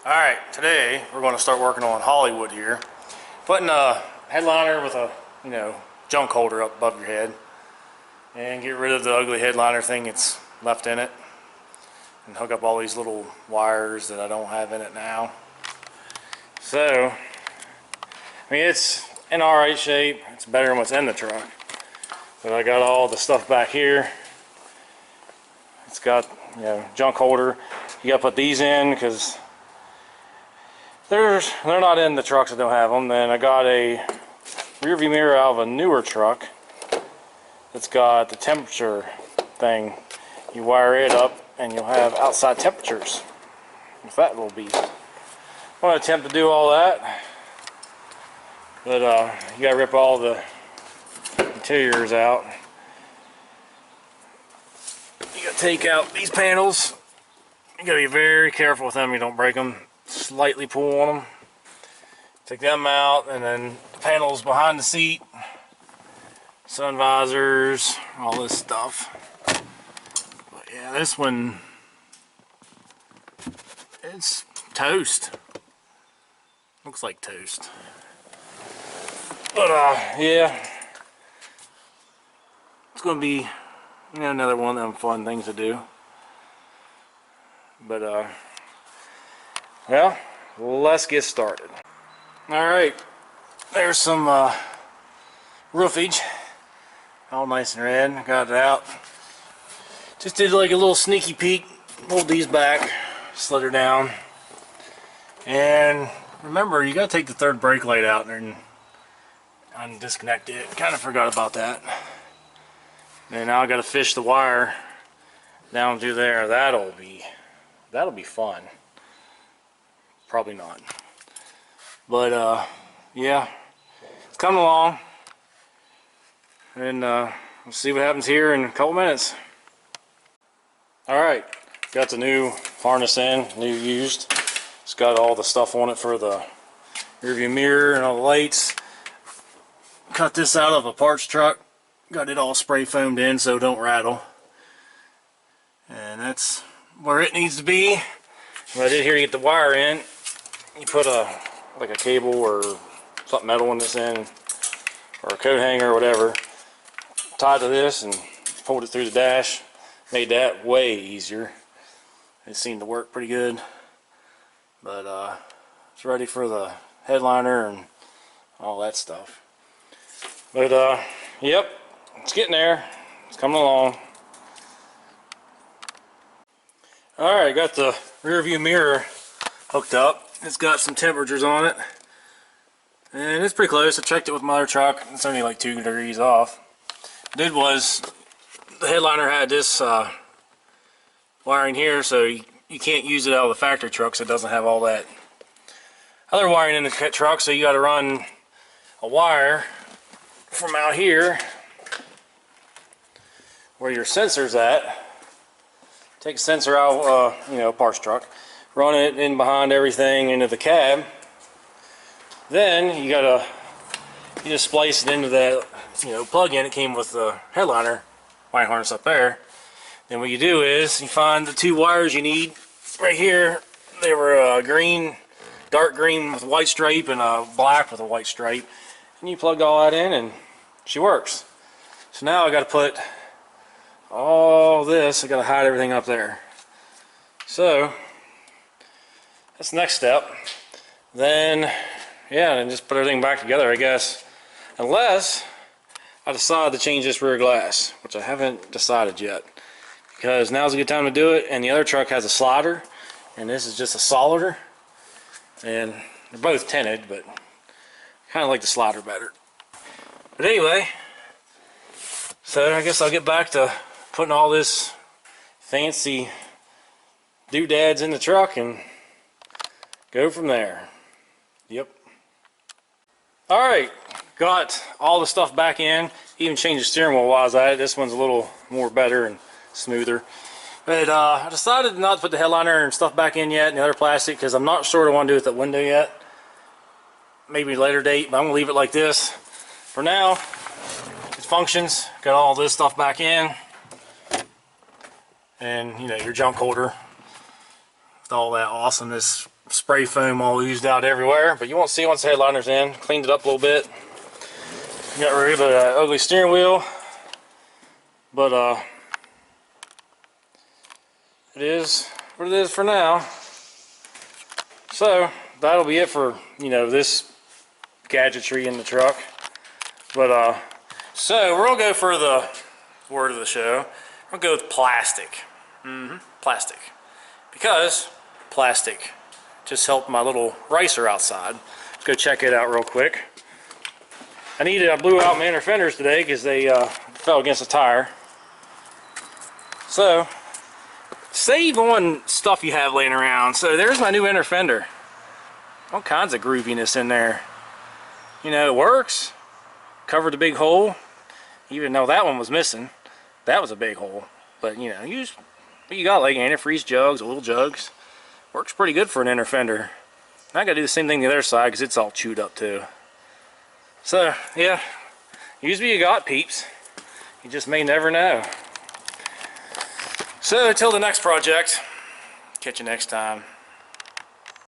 Alright, today we're going to start working on Hollywood here. Putting a headliner with a, junk holder up above your head. And get rid of the ugly headliner thing that's left in it. And hook up all these little wires that I don't have in it now. So, it's in alright shape. It's better than what's in the truck. But I got all the stuff back here. It's got, junk holder. You gotta put these in because they're not in the trucks that don't have them. Then I got a rear view mirror out of a newer truck that's got the temperature thing. You wire it up and you'll have outside temperatures with that little beast. I'm going to attempt to do all that, but you got to rip all the interiors out. You got to take out these panels. You got to be very careful with them. You don't break them. Slightly pull on them, take them out, and then the panels behind the seat, sun visors, all this stuff. But yeah, this one, it's toast. Looks like toast. But yeah, it's gonna be another one of them fun things to do. But well, let's get started. Alright, there's some roofage, all nice and red. Got it out. Just did like a little sneaky peek, pulled these back, slid her down. And remember, you gotta take the third brake light out and disconnect it. Kind of forgot about that. And now I gotta fish the wire down through there. That'll be fun. Probably not. But yeah, it's coming along. And we'll see what happens here in a couple minutes. Alright, got the new harness in, new used. It's got all the stuff on it for the rear view mirror and all the lights. Cut this out of a parts truck. Got it all spray foamed in so it don't rattle. And that's where it needs to be. What I did here to get the wire in, you put like a cable or something metal in this end, or a coat hanger or whatever, tied to this and pulled it through the dash. Made that way easier. It seemed to work pretty good. But it's ready for the headliner and all that stuff. But yep, it's getting there. It's coming along. Alright, got the rear view mirror hooked up. It's got some temperatures on it. And it's pretty close. I checked it with my other truck. It's only like 2 degrees off. What I did was, the headliner had this wiring here, so you can't use it out of the factory truck, so it doesn't have all that other wiring in the truck, so you got to run a wire from out here where your sensor's at. Take a sensor out, parts truck, run it in behind everything into the cab. Then you just splice it into that, plug-in. It came with the headliner wire harness up there. Then what you do is you find the 2 wires you need right here. They were green, dark green with a white stripe, and a black with a white stripe. And you plug all that in, and she works. So now I got to put all this. I got to hide everything up there. So that's the next step. Then and just put everything back together, I guess. Unless I decide to change this rear glass, which I haven't decided yet. Because now's a good time to do it, and the other truck has a slider, and this is just a solider. And they're both tinted, but kind of like the slider better. But anyway, so I guess I'll get back to putting all this fancy doodads in the truck and go from there. Yep. Alright, got all the stuff back in. Even changed the steering wheel while I was at it. This one's a little more better and smoother. But I decided not to put the headliner and stuff back in yet, and the other plastic, because I'm not sure what I want to do with that window yet. Maybe later date, but I'm going to leave it like this. For now, it functions. Got all this stuff back in. And, your junk holder. With all that awesomeness spray foam all oozed out everywhere, but you won't see once the headliner's in. Cleaned it up a little bit. Got rid of the ugly steering wheel, but it is what it is for now. So that'll be it for, you know, this gadgetry in the truck. But so we're gonna go for the word of the show. We're gonna go with plastic. Plastic, because plastic just helped my little racer outside. Let's go check it out real quick. I blew out my inner fenders today because they fell against a tire. So save on stuff you have laying around. So there's my new inner fender. All kinds of grooviness in there. You know, it works. Covered the big hole. Even though that one was missing, that was a big hole. But you know, you got like antifreeze jugs, little jugs. Works pretty good for an inner fender. I gotta do the same thing to the other side because it's all chewed up too. So yeah, use what you got, peeps. You just may never know. So until the next project, catch you next time.